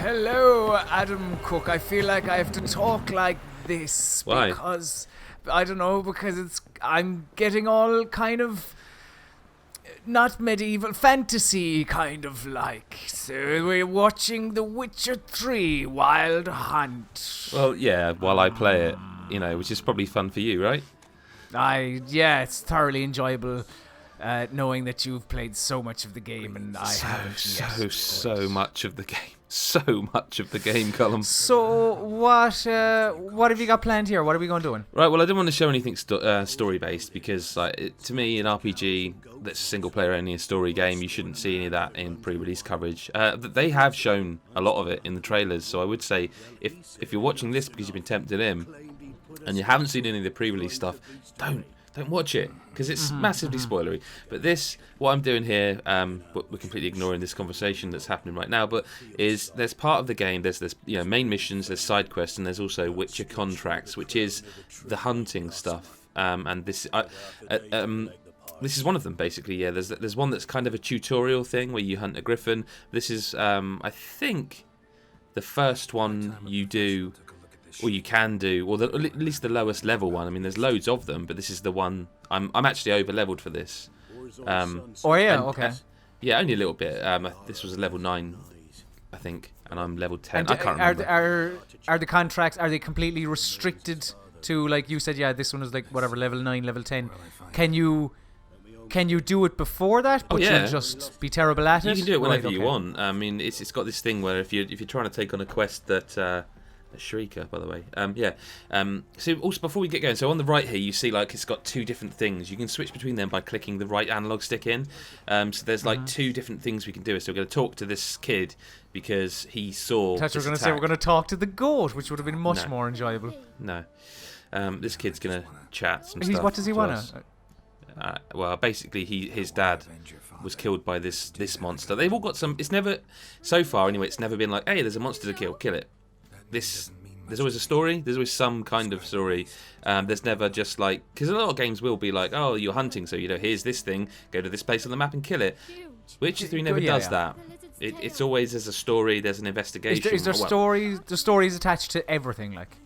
Hello, Adam Cook. I feel like I have to talk like this Why? because I don't know, because I'm getting all kind of not medieval fantasy kind of like. So we're watching The Witcher 3 Wild Hunt. Well, yeah, while I play it, which is probably fun for you, right? It's thoroughly enjoyable. Knowing that you've played so much of the game and I haven't yet. So much of the game. So much of the game, Colm. So what have you got planned here? What are we going doing? Right, well, I didn't want to show anything story-based because, to me, an RPG that's single-player only, a story game, you shouldn't see any of that in pre-release coverage. They have shown a lot of it in the trailers, so I would say if you're watching this because you've been tempted in and you haven't seen any of the pre-release stuff, don't watch it because it's massively spoilery. But what I'm doing here, we're completely ignoring this conversation that's happening right now, but there's part of the game, there's main missions, there's side quests, and there's also Witcher contracts, which is the hunting stuff. And this is one of them, basically. Yeah, there's one that's kind of a tutorial thing where you hunt a griffin. This is, I think, the first one you do. Or you can do, or at least the lowest level one. I mean, there's loads of them, but this is the one. I'm actually over leveled for this. Okay. Yeah, only a little bit. This was a level 9, I think, and I'm level 10. And I can't remember. Are the contracts, are they completely restricted to, like you said? Yeah, this one is like whatever, level 9, level 10. Can you do it before that? But you'll just be terrible at it. You can do it whenever you want. I mean, it's got this thing where if you're trying to take on a quest that. Shrieker, by the way. So also before we get going, so on the right here you see like it's got two different things. You can switch between them by clicking the right analog stick in. So there's like two different things we can do. So we're going to talk to this kid because he saw. I thought you were going to say we're going to talk to the goat, which would have been much more enjoyable. No, this kid's going to chat some stuff. What does he want to? Well, basically, his dad was killed by this monster. They've all got some. It's never, so far anyway, it's never been like, hey, there's a monster to kill it. There's always a story. There's always some kind of story. There's never just like, because a lot of games will be like, oh, you're hunting, so here's this thing, go to this place on the map and kill it. Witcher 3 never does that. It's always there's a story, there's an investigation. Is there stories? The stories attached to everything, like.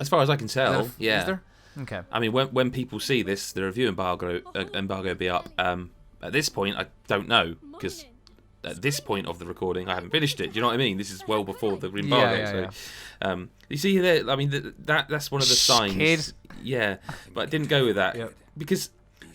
As far as I can tell, yeah. Is there? Okay. I mean, when people see this, the review embargo will be up. At this point, I don't know because. At this point of the recording, I haven't finished it. Do you know what I mean? This is well before the embargo. You see there. I mean, that's one of the signs. Kid. Yeah, but I didn't go with that because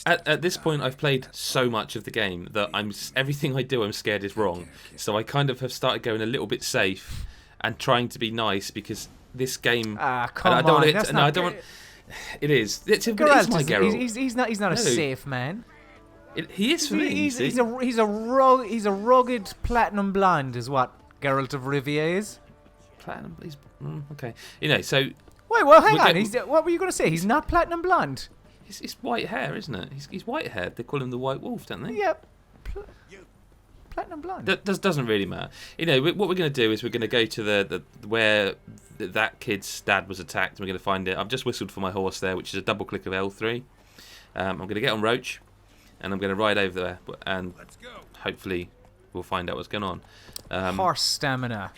at this point I've played so much of the game that everything I do I'm scared is wrong. So I kind of have started going a little bit safe and trying to be nice because this game. Come on. I don't want. It is. It's my Geralt. He's not a safe man. He is for me. He's a rugged platinum blonde, is what Geralt of Rivia is. Platinum. He's okay. So. Wait, well, hang on. What were you going to say? He's not platinum blonde. It's white hair, isn't it? He's white haired. They call him the White Wolf, don't they? Yep. Platinum blonde. That doesn't really matter. What we're going to do is we're going to go to the where that kid's dad was attacked. We're going to find it. I've just whistled for my horse there, which is a double click of L3. I'm going to get on Roach. And I'm going to ride over there, and hopefully we'll find out what's going on. Horse stamina.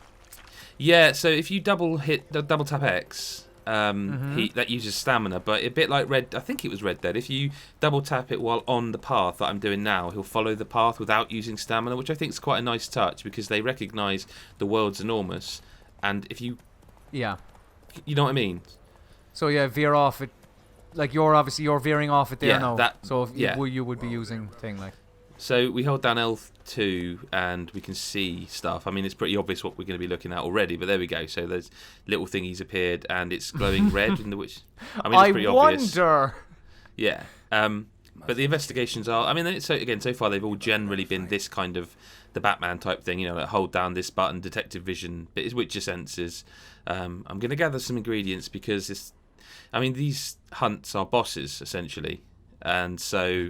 Yeah, so if you double tap X, that uses stamina, but a bit like I think it was Red Dead. If you double tap it while on the path that I'm doing now, he'll follow the path without using stamina, which I think is quite a nice touch because they recognise the world's enormous, and if you know what I mean. So veer off it. Like you're veering off it there now. You would be using thing like. So we hold down L2 and we can see stuff. I mean, it's pretty obvious what we're going to be looking at already, but there we go. So there's little thingies appeared and it's glowing red in the which. I mean, it's pretty obvious. Wonder. Yeah. But the investigations are. I mean, so far they've all generally been this kind of the Batman type thing. Like hold down this button, detective vision, but it's Witcher senses. I'm going to gather some ingredients because it's. I mean, these hunts are bosses, essentially. And so...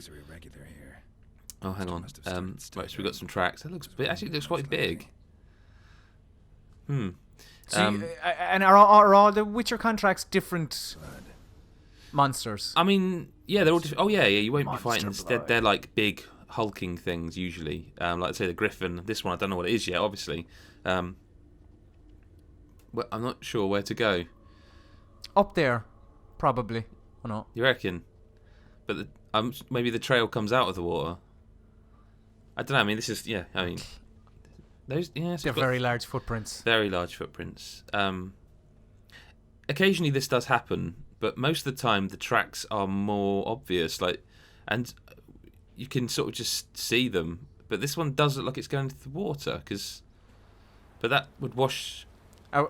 Oh, hang on. Right, so we've got some tracks. That looks quite big. And are all the Witcher contracts different monsters? I mean, yeah, they're all different. Oh, yeah, you won't be fighting. They're like big, hulking things, usually. Like I say, the Griffin. This one, I don't know what it is yet, obviously. Well, I'm not sure where to go. Up there, probably. Oh no. You reckon? But maybe the trail comes out of the water. I don't know. I mean, this is I mean, those They're very large footprints. Very large footprints. Occasionally this does happen, but most of the time the tracks are more obvious, and you can sort of just see them. But this one does look like it's going into the water, but that would wash. Are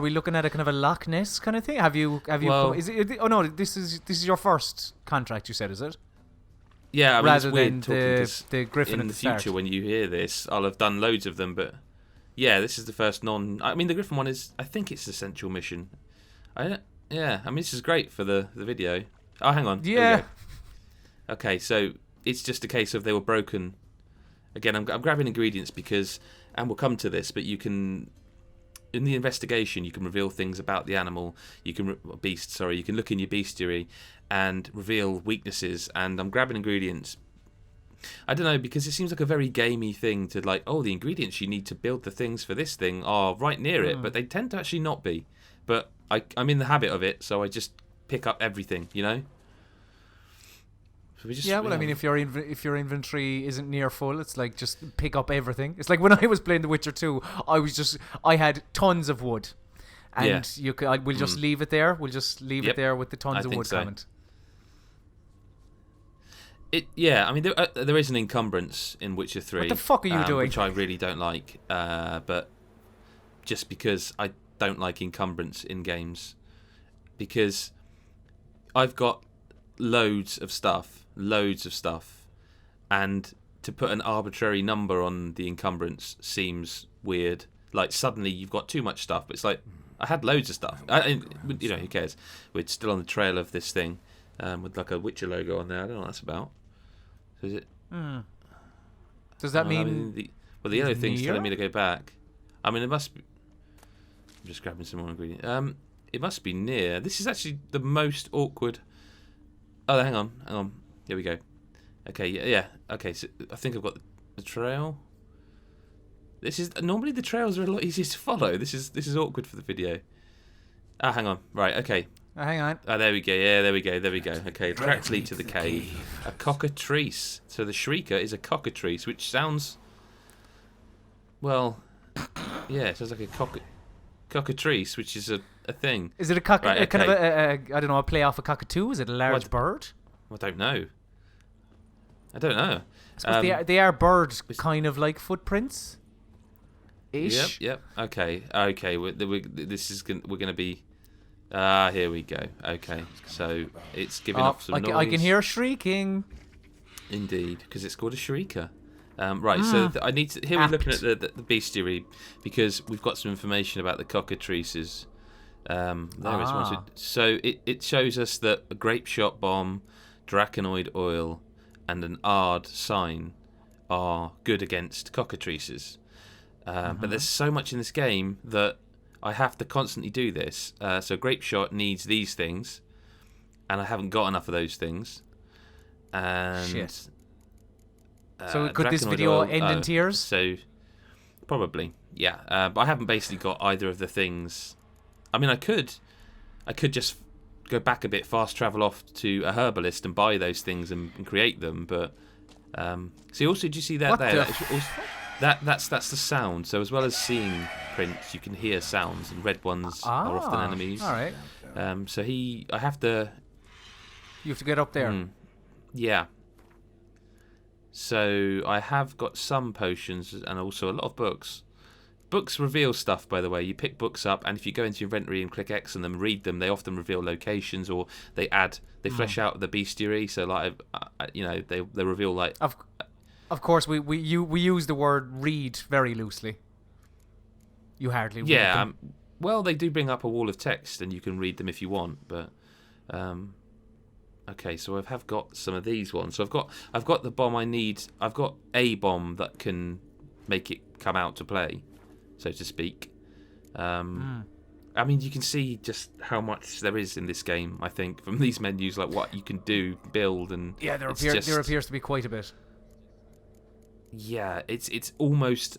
we looking at a kind of a Loch Ness kind of thing? Have you? Well, is it? Oh no, this is your first contract. You said, is it? Yeah, I mean, rather it's weird than talking the Griffin in at the the future start. when you hear this, I'll have done loads of them, but yeah, this is the first I mean, the Griffin one is. I think it's the central mission. I mean, this is great for the video. Oh, hang on. Yeah. Okay, so it's just a case of they were broken. Again, I'm grabbing ingredients because, and we'll come to this, but you can, in the investigation, you can reveal things about the animal. You can you can look in your bestiary and reveal weaknesses. And I'm grabbing ingredients. I don't know, because it seems like a very gamey thing to the ingredients you need to build the things for this thing are right near it, but they tend to actually not be. But I'm in the habit of it, so I just pick up everything, So I mean, if your inventory isn't near full, it's like just pick up everything. It's like when I was playing The Witcher 2, I had tons of wood, and we'll just leave it there. We'll just leave it there with the tons of wood comment. I mean, there is an encumbrance in Witcher 3. What the fuck are you doing? Which I really don't like, but just because I don't like encumbrance in games, because I've got loads of stuff, and to put an arbitrary number on the encumbrance seems weird. Like, suddenly you've got too much stuff, but it's like, I had loads of stuff. Who cares? We're still on the trail of this thing, with like a Witcher logo on there. I don't know what that's about. So is it? Does that mean? The yellow thing's telling me to go back. I mean, it must be. I'm just grabbing some more ingredients. It must be near. This is actually the most awkward. Oh, hang on. Here we go. Okay, yeah. Okay, so I think I've got the trail. This is normally the trails are a lot easier to follow. This is awkward for the video. Ah, hang on. Right. Okay. Hang on. Oh, there we go. Yeah, there we go. Okay, tracks lead to the cave. A cockatrice. So the shrieker is a cockatrice, which sounds. Well, yeah, it sounds like a cockatrice, which is a thing. Is it a kind of a I don't know, a play off a cockatoo? Is it a large bird? I don't know. I suppose they are birds, kind of like footprints. Ish. Yep. Okay. We're gonna be. Here we go. Okay, so it's giving off some noise. I can hear shrieking. Indeed, because it's called a shrieker. Right, so I need to. Here we're looking at the bestiary because we've got some information about the cockatrices. So it shows us that a grape shot bomb, draconoid oil, and an Ard sign are good against cockatrices. But there's so much in this game that I have to constantly do this. So grape shot needs these things, and I haven't got enough of those things. And shit. So could this video end in tears? So probably, yeah. But I haven't basically got either of the things. I mean, I could just go back a bit, fast travel off to a herbalist and buy those things and create them. But see, also, do you see that what there? That's the sound. So as well as seeing prints, you can hear sounds, and red ones are often enemies. All right. So I have to. You have to get up there. Yeah. So I have got some potions and also a lot of books. Books reveal stuff, by the way. You pick books up, and if you go into your inventory and click X on them, read them, they often reveal locations, or they flesh out the bestiary. So they reveal like. Of course, we use the word read very loosely. You hardly read them. Well, they do bring up a wall of text, and you can read them if you want. But okay, so I have got some of these ones. So I've got the bomb I need. I've got a bomb that can make it come out to play, so to speak. I mean, you can see just how much there is in this game. I think from these menus, like what you can do, build, and there appears to be quite a bit. Yeah, it's almost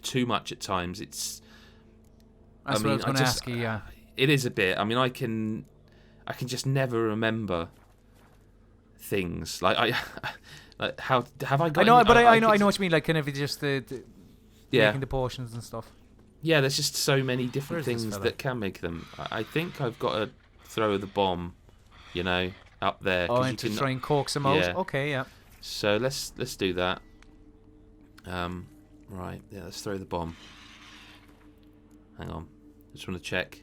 too much at times. That's what I was going to ask you. Yeah, it is a bit. I mean, I can just never remember things like like how have I got? I know what you mean. Like kind of just the making the potions and stuff. Yeah, there's just so many different things that can make them. I think I've got to throw the bomb, up there. Oh, and to try and coax them out. Yeah. Okay, yeah. So let's do that. Right, yeah, let's throw the bomb. Hang on, just want to check.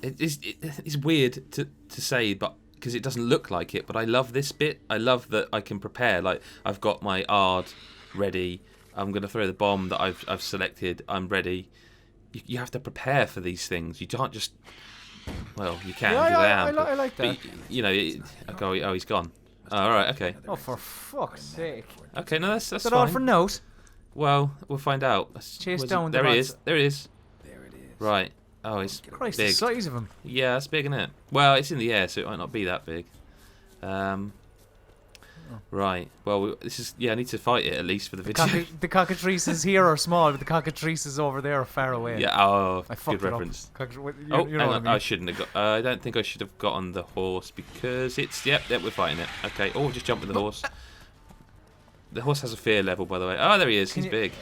It's weird to say, but because it doesn't look like it, but I love this bit. I love that I can prepare. Like I've got my ard ready. I'm going to throw the bomb that I've selected. I'm ready. You have to prepare for these things. You can't just... Well, you can, because I am. I like that. But, oh, he's gone. Oh, all right, okay. Oh, for fuck's sake. Okay, no, that's Is fine. that all for note? Well, we'll find out. Chase down the There he is. monster. There it is. There it is. Right. Oh, he's Christ, big. the size of him. Yeah, that's big, isn't it? Well, it's in the air, so it might not be that big. Right. Well, this is... Yeah, I need to fight it, at least, for the video. The cockatrices here are small, but the cockatrices over there are far away. Yeah, oh, I fucked good it up. reference. You Oh, know hang what on. I I mean. shouldn't have got... I don't think I should have got on the horse because it's... Yep, we're fighting it. Okay. Oh, just jump with the horse. The horse has a fear level, by the way. Oh, there he is. He's big.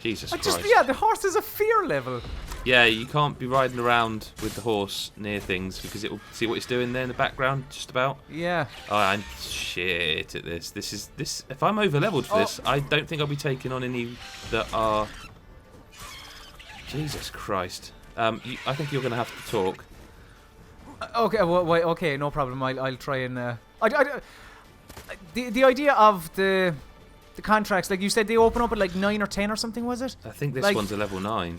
Jesus Christ. The horse is a fear level. Yeah, you can't be riding around with the horse near things because it will see what it's doing there in the background, just about. Yeah. Oh, I'm shit at this. This. If I'm over leveled for this, I don't think I'll be taking on any that are. Jesus Christ. I think you're going to have to talk. Okay. Well, wait, okay. No problem. I'll try and. The idea of the contracts, like you said, they open up at like 9 or 10 or something, was it? I think this Like- one's a level 9.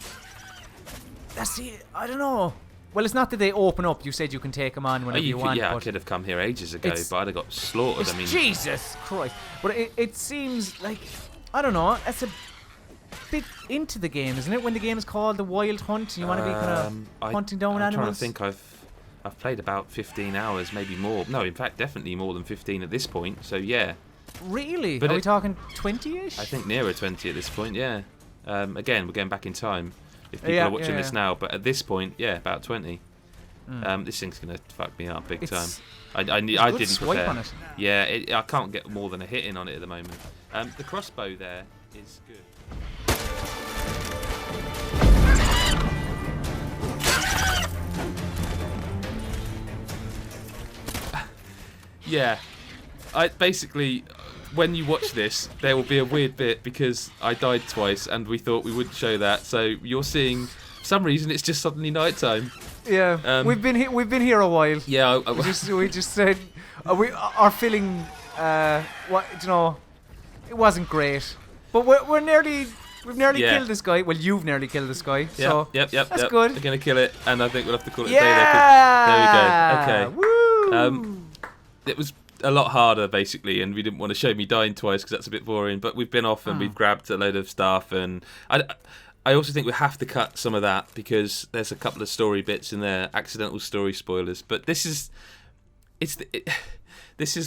That's the. I don't know. Well, it's not that they open up. You said you can take them on whenever you want. Yeah, I but could have come here ages ago, it's- but I'd have got slaughtered. I mean, Jesus Christ. But it seems like, I don't know, that's a bit into the game, isn't it? When the game is called The Wild Hunt, and you want to be kind of hunting down I'm animals. trying to think. I've played about 15 hours, maybe more. No, in fact, definitely more than 15 at this point. So yeah, Really? But Are we talking 20-ish? I think nearer 20 at this point. Yeah. Again, we're going back in time. If people Yeah, are watching yeah, this yeah. now, but at this point, yeah, about 20. This thing's gonna fuck me up big time. It's- I Good didn't swipe prepare. on it. Yeah, I can't get more than a hit in on it at the moment. The crossbow there is good. Yeah, I basically, when you watch this, there will be a weird bit because I died twice and we thought we wouldn't show that. So you're seeing, for some reason, it's just suddenly nighttime. Yeah. We've been here a while. Yeah, We just said we are feeling it wasn't great, but we've nearly Yeah. killed this guy. Well, you've nearly killed this guy. So yep. that's good. We're gonna kill it, and I think we'll have to call it a day Yeah. there. There we go. Okay. Woo. It was a lot harder basically, and we didn't want to show me dying twice because that's a bit boring. But we've been off and we've grabbed a load of stuff, and I also think we have to cut some of that because there's a couple of story bits in there, accidental story spoilers. But this is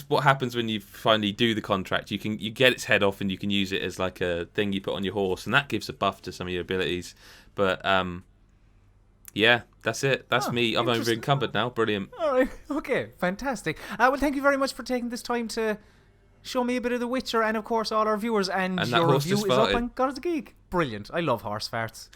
what happens when you finally do the contract. You get its head off and you can use it as like a thing you put on your horse, and that gives a buff to some of your abilities. But yeah, that's it. That's me. I'm over encumbered now. Brilliant. All right. Okay. Fantastic. Well, thank you very much for taking this time to show me a bit of The Witcher, and of course all our viewers. And that your horse review just is up farted. on God of the Geek. Brilliant. I love horse farts.